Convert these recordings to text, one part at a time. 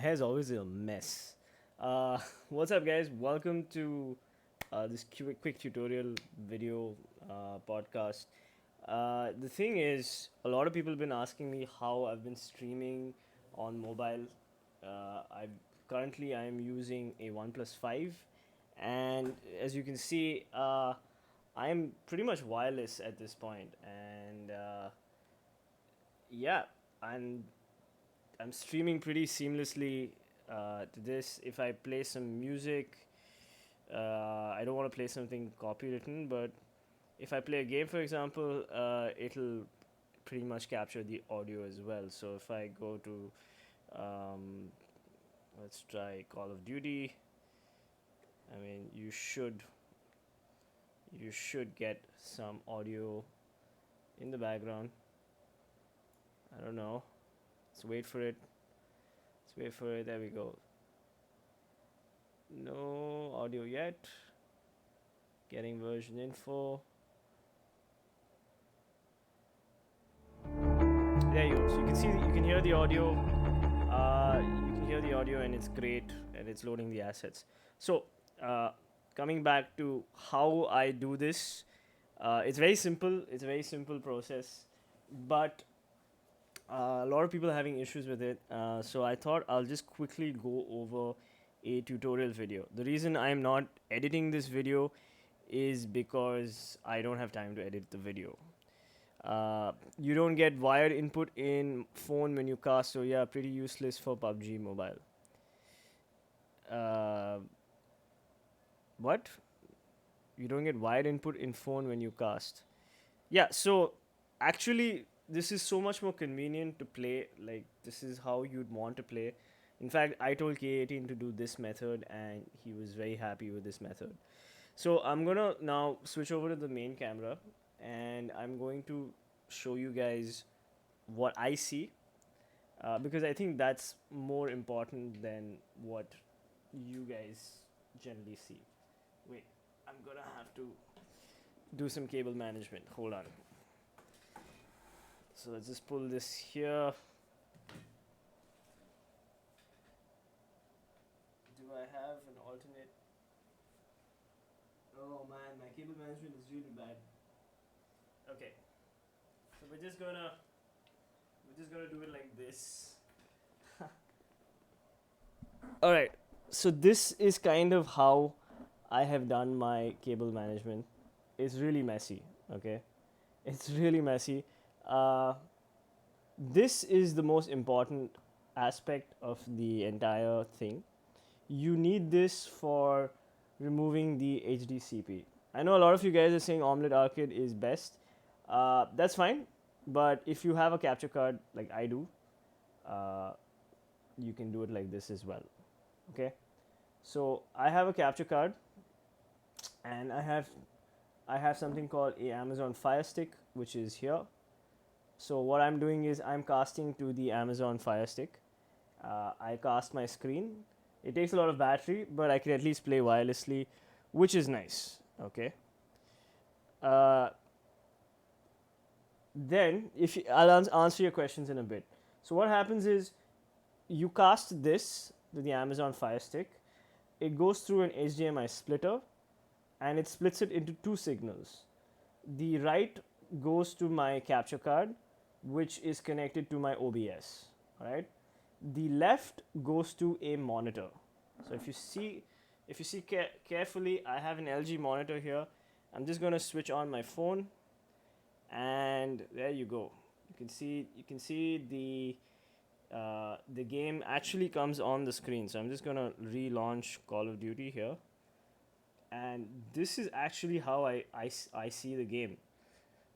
hair's always a mess. Uh, what's up, guys? Welcome to this quick tutorial video podcast. The thing is, a lot of people have been asking me how I've been streaming on mobile. I currently I am using a OnePlus 5, and as you can see, I am pretty much wireless at this point, and yeah, I'm I'm streaming pretty seamlessly to this. If I play some music, I don't want to play something copywritten, but if I play a game, for example, it'll pretty much capture the audio as well. So if I go to, um, let's try Call of Duty. I mean, you should get some audio in the background. I don't know. Let's wait for it. Let's wait for it. There we go. No audio yet. Getting version info. There you go. So you can see, you can hear the audio. You can hear the audio, and it's great, and it's loading the assets. So, coming back to how I do this, it's very simple. It's a very simple process, but a lot of people are having issues with it. So I thought I'll just quickly go over a tutorial video. The reason I'm not editing this video is because I don't have time to edit the video. You don't get wired input in phone when you cast, so yeah, pretty useless for PUBG Mobile. Uh, what? You don't get wired input in phone when you cast? Yeah, so actually, this is so much more convenient to play. Like, this is how you'd want to play. In fact, I told K18 to do this method, and he was very happy with this method. So I'm gonna now switch over to the main camera, and I'm going to show you guys what I see, because I think that's more important than what you guys generally see. Wait, I'm gonna have to do some cable management. Hold on. So let's just pull this here. Do I have an alternate? Oh man, my cable management is really bad. Okay, so we're just gonna do it like this. All right. So this is kind of how I have done my cable management. It's really messy. Okay, it's really messy. Uh, this is the most important aspect of the entire thing. You need this for removing the HDCP. I know a lot of you guys are saying Omelette Arcade is best. That's fine, but if you have a capture card like I do, uh, you can do it like this as well. Okay, so I have a capture card, and I have something called a Amazon Fire Stick, which is here. So what I'm doing is I'm casting to the Amazon Fire Stick. I cast my screen. It takes a lot of battery, but I can at least play wirelessly, which is nice. Okay. Uh, then, if you, I'll answer your questions in a bit. So what happens is you cast this to the Amazon Fire Stick. It goes through an HDMI splitter, and it splits it into two signals. The right goes to my capture card, which is connected to my OBS. All right. The left goes to a monitor. So if you see carefully, I have an LG monitor here. I'm just going to switch on my phone, and there you go. You can see the game actually comes on the screen. So I'm just going to relaunch Call of Duty here, and this is actually how I see the game,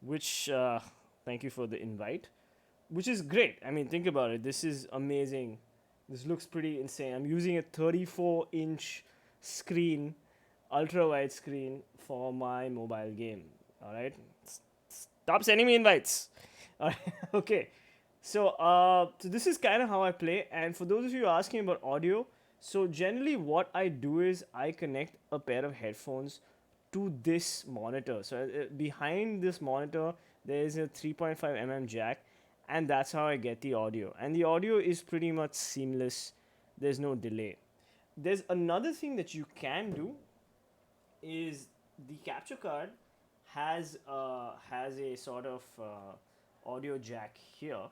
which thank you for the invite, which is great. I mean, think about it. This is amazing. This looks pretty insane. I'm using a 34-inch screen, ultra wide screen for my mobile game. All right. Stop sending me invites. All right. Okay. So this is kind of how I play. And for those of you asking about audio, so generally what I do is I connect a pair of headphones to this monitor. So behind this monitor, there is a 3.5 mm jack, and that's how I get the audio. And the audio is pretty much seamless there's no delay. There's another thing that you can do is the capture card has a sort of audio jack here.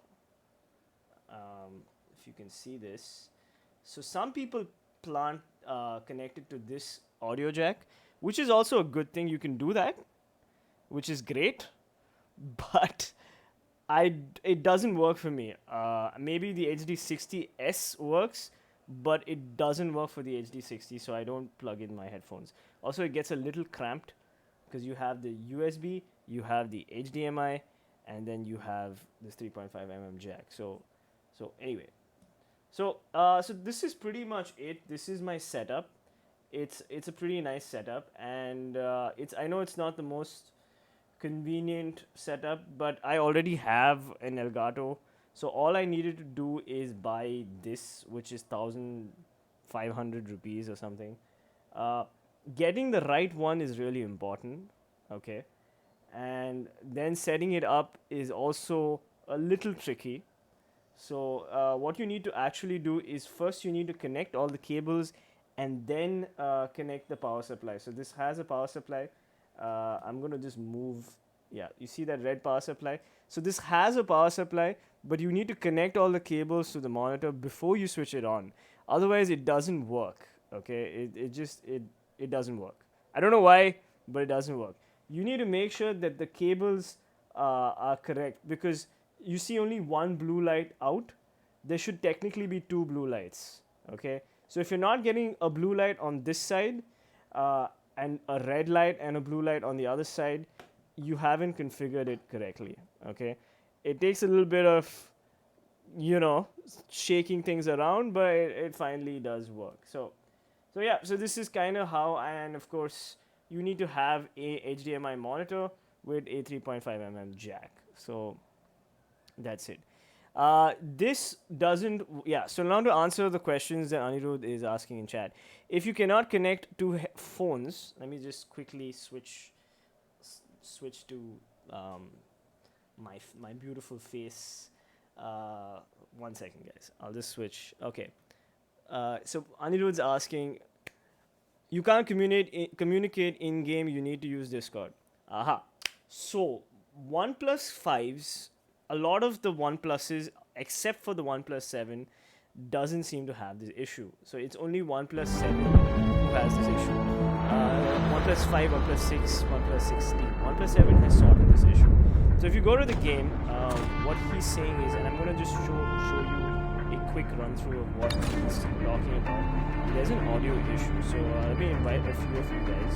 If you can see this, so some people plant connected to this audio jack, which is also a good thing. You can do that, which is great, but it doesn't work for me. Maybe the HD60S works, but it doesn't work for the HD60, so I don't plug in my headphones. Also, it gets a little cramped because you have the USB, you have the HDMI, and then you have this 3.5mm jack. So anyway, so this is pretty much it. This is my setup. It's a pretty nice setup, and I know it's not the most convenient setup, but I already have an Elgato, so all I needed to do is buy this, which is 1,500 rupees or something. Getting the right one is really important, okay, and then setting it up is also a little tricky. So what you need to actually do is first you need to connect all the cables and then connect the power supply. So this has a power supply. I'm going to just move. Yeah, you see that red power supply? So this has a power supply, but you need to connect all the cables to the monitor before you switch it on. Otherwise, it doesn't work. Okay, it doesn't work. I don't know why, but it doesn't work. You need to make sure that the cables are correct, because you see only one blue light out. There should technically be two blue lights. Okay, so if you're not getting a blue light on this side and a red light and a blue light on the other side, you haven't configured it correctly. Okay, it takes a little bit of shaking things around, but it finally does work. So yeah, so this is kind of how. And of course you need to have a HDMI monitor with a 3.5mm jack. So that's it. This doesn't. Yeah. So now to answer the questions that Anirudh is asking in chat, if you cannot connect two phones, let me just quickly switch to my beautiful face. 1 second, guys. I'll just switch. Okay. So Anirudh's asking, you can't communicate in game. You need to use Discord. Aha. So OnePlus 5s. A lot of the OnePluses, except for the OnePlus 7, doesn't seem to have this issue. So it's only OnePlus 7 who has this issue. OnePlus 5, OnePlus 6, OnePlus 16. OnePlus 7 has sorted this issue. So if you go to the game, what he's saying is, and I'm going to just show you a quick run through of what he's talking about. There's an audio issue. So let me invite a few of you guys.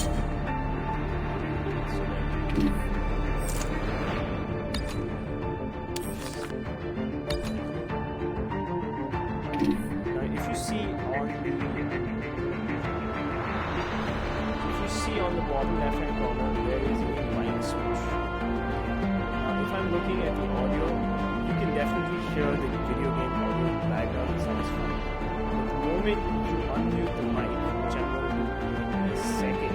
So that on the bottom left hand corner, there is a mic switch. If I'm looking at the audio, you can definitely hear the video game audio in the background. It sounds fine. But the moment you unmute the mic, which I'm going to do in a second,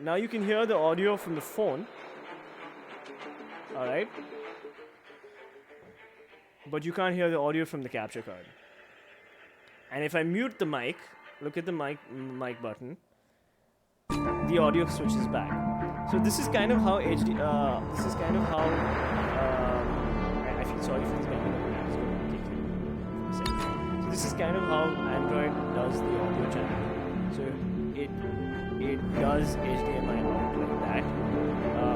now you can hear the audio from the phone. Alright? But you can't hear the audio from the capture card. And if I mute the mic, look at the mic button, the audio switches back. So this is kind of how I feel sorry for this guy. So this is kind of how Android does the audio channel. So it does HDMI out like that.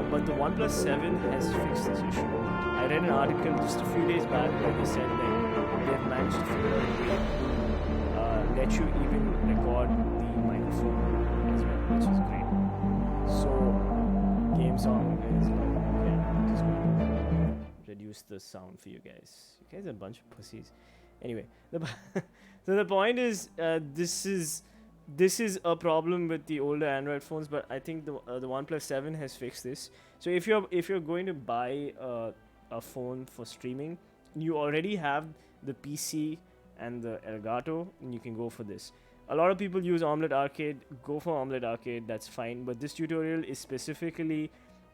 But the OnePlus 7 has fixed this issue. I read an article just a few days back where they said that they've managed to figure out a way let you even record the microphone as well, which is great. So game song is just going to reduce the sound for you guys. You guys are a bunch of pussies. Anyway, so the point is, this is a problem with the older Android phones, but I think the OnePlus 7 has fixed this. So if you're going to buy a phone for streaming, you already have the PC and the Elgato, and you can go for this. A lot of people use Omelette Arcade. Go for Omelette Arcade, that's fine. But this tutorial is specifically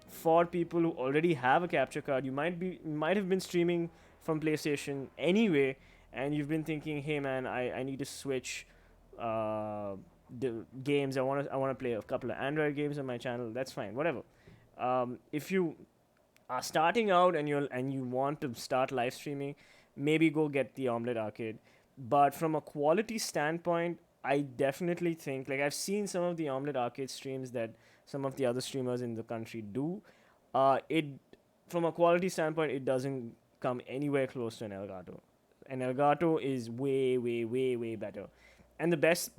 for people who already have a capture card. Might have been streaming from PlayStation anyway, and you've been thinking, hey man, I need to switch the games. I wanna play a couple of Android games on my channel. That's fine, whatever. If you are starting out and you want to start live streaming, maybe go get the Omelette Arcade. But from a quality standpoint, I definitely think, like, I've seen some of the Omelette Arcade streams that some of the other streamers in the country do. It From a quality standpoint, it doesn't come anywhere close to an Elgato. An Elgato is way, way, way, way better. And the best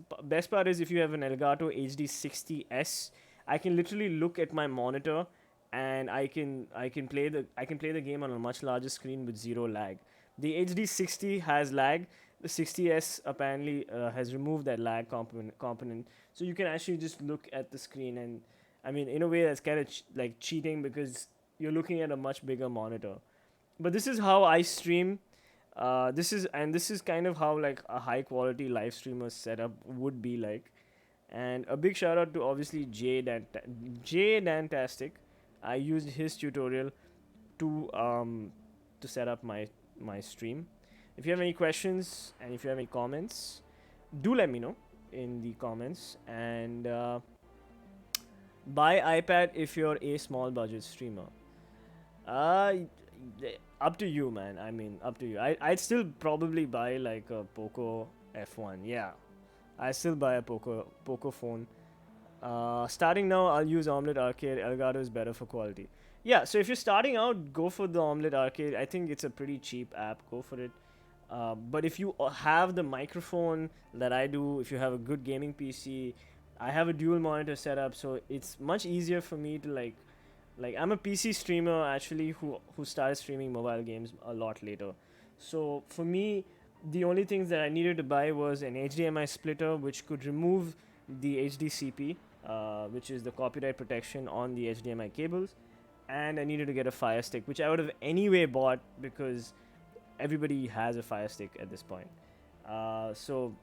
part is, if you have an Elgato HD60S, I can literally look at my monitor and I can play the game on a much larger screen with zero lag. The HD60 has lag. The 60S apparently has removed that lag component, so you can actually just look at the screen. And I mean, in a way, that's kind of like cheating, because you're looking at a much bigger monitor. But this is how I stream. This is kind of how, like, a high quality live streamer setup would be like. And a big shout out to, obviously, Jay Dantastic. I used his tutorial to set up my stream. If you have any questions and if you have any comments, do let me know in the comments. And buy iPad if you're a small budget streamer. Uh, Up to you, man. I mean, up to you. I'd still probably buy like a Poco F1. Yeah, I still buy a Poco phone. Starting now, I'll use Omelette Arcade. Elgato is better for quality. Yeah, so if you're starting out, go for the Omelette Arcade. I think it's a pretty cheap app. Go for it. But if you have the microphone that I do, if you have a good gaming PC, I have a dual monitor setup, so it's much easier for me to like I'm a PC streamer actually who started streaming mobile games a lot later. So for me, the only things that I needed to buy was an HDMI splitter, which could remove the HDCP, which is the copyright protection on the HDMI cables, and I needed to get a Fire Stick, which I would have anyway bought because everybody has a Fire Stick at this point. So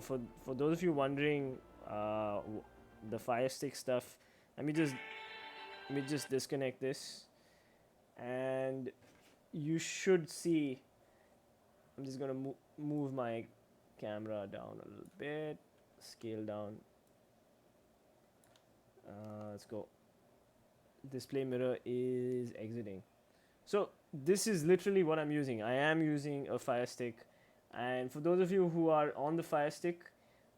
for those of you wondering, the Fire Stick stuff, let me just disconnect this, and you should see. I'm just gonna move my camera down a little bit, scale down. Let's go. Display mirror is exiting. So this is literally what I'm using. I am using a Fire Stick, and for those of you who are on the Fire Stick,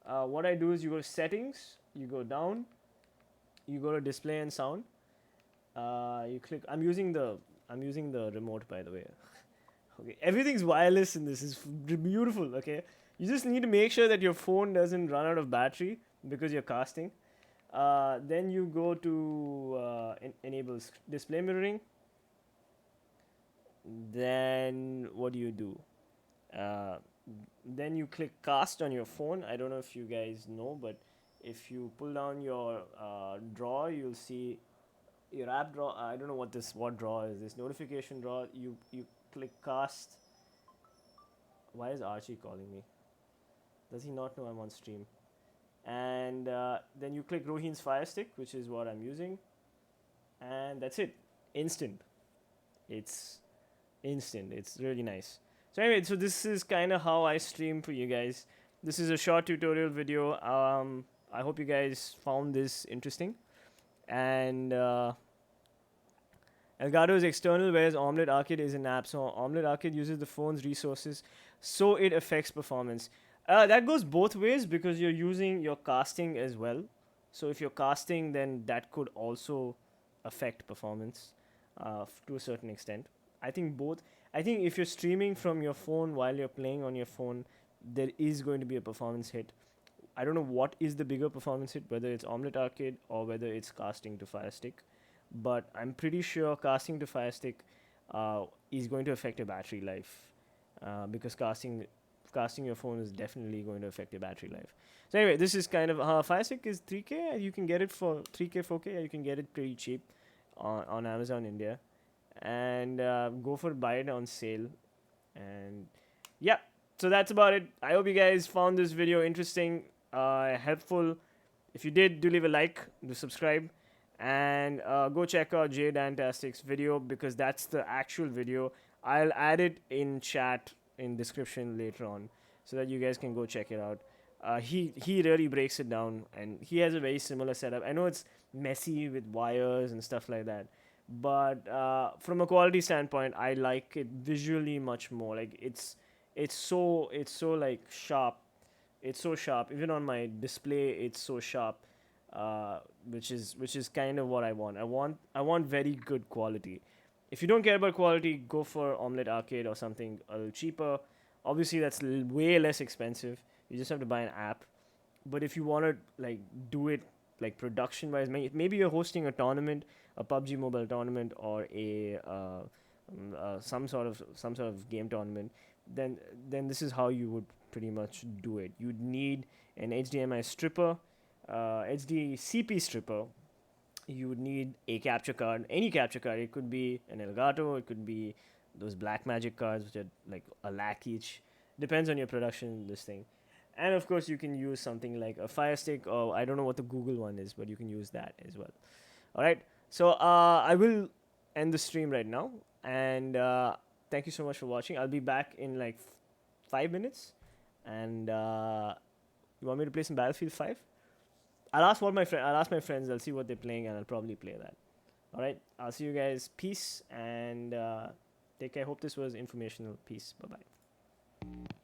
what I do is you go to settings, you go down, you go to display and sound. You click. I'm using the remote, by the way. Okay, everything's wireless in this. Is beautiful. Okay, you just need to make sure that your phone doesn't run out of battery because you're casting. Then you go to enable display mirroring. Then what do? Then you click cast on your phone. I don't know if you guys know, but if you pull down your drawer, you'll see your app drawer. I don't know what drawer is this. Notification drawer. You click cast. Why is Archie calling me? Does he not know I'm on stream? And then you click Rohin's Fire Stick, which is what I'm using, and that's it. Instant. It's instant. It's really nice. So anyway, so this is kind of how I stream for you guys. This is a short tutorial video. I hope you guys found this interesting. And Elgato is external, whereas Omelette Arcade is an app. So Omelette Arcade uses the phone's resources, so it affects performance. That goes both ways because you're using your casting as well. So if you're casting, then that could also affect performance to a certain extent. I think both. I think if you're streaming from your phone while you're playing on your phone, there is going to be a performance hit. I don't know what is the bigger performance hit, whether it's Omelette Arcade or whether it's casting to Fire Stick. But I'm pretty sure casting to Fire Stick is going to affect your battery life because casting your phone is definitely going to affect your battery life. So anyway, this is kind of Fire Stick is 3K. You can get it for 3K, 4K. You can get it pretty cheap on Amazon India, and go for buy it on sale. And yeah, so that's about it. I hope you guys found this video interesting, helpful. If you did, do leave a like, do subscribe, And go check out Jay Dantastic's video, because that's the actual video. I'll add it in chat in description later on, so that you guys can go check it out. He really breaks it down, and he has a very similar setup. I know it's messy with wires and stuff like that, but from a quality standpoint, I like it visually much more. Like it's so like sharp. It's so sharp. Even on my display, it's so sharp, which is kind of what I want. I want very good quality. If you don't care about quality, go for Omelette Arcade or something a little cheaper. Obviously, that's way less expensive. You just have to buy an app. But if you want to like do it like production wise, maybe you're hosting a tournament, a PUBG Mobile tournament, or a some sort of game tournament, then this is how you would pretty much do it. You'd need an HDMI stripper, HDCP stripper. You would need a capture card, any capture card. It could be an Elgato, it could be those Black Magic cards, which are like a lakh each. Depends on your production, this thing. And of course, you can use something like a Fire Stick, or I don't know what the Google one is, but you can use that as well. All right. So I will end the stream right now, and thank you so much for watching. I'll be back in like 5 minutes, and you want me to play some Battlefield 5? I'll ask my friends. I'll see what they're playing, and I'll probably play that. All right. I'll see you guys. Peace, and take care. Hope this was informational. Peace. Bye bye.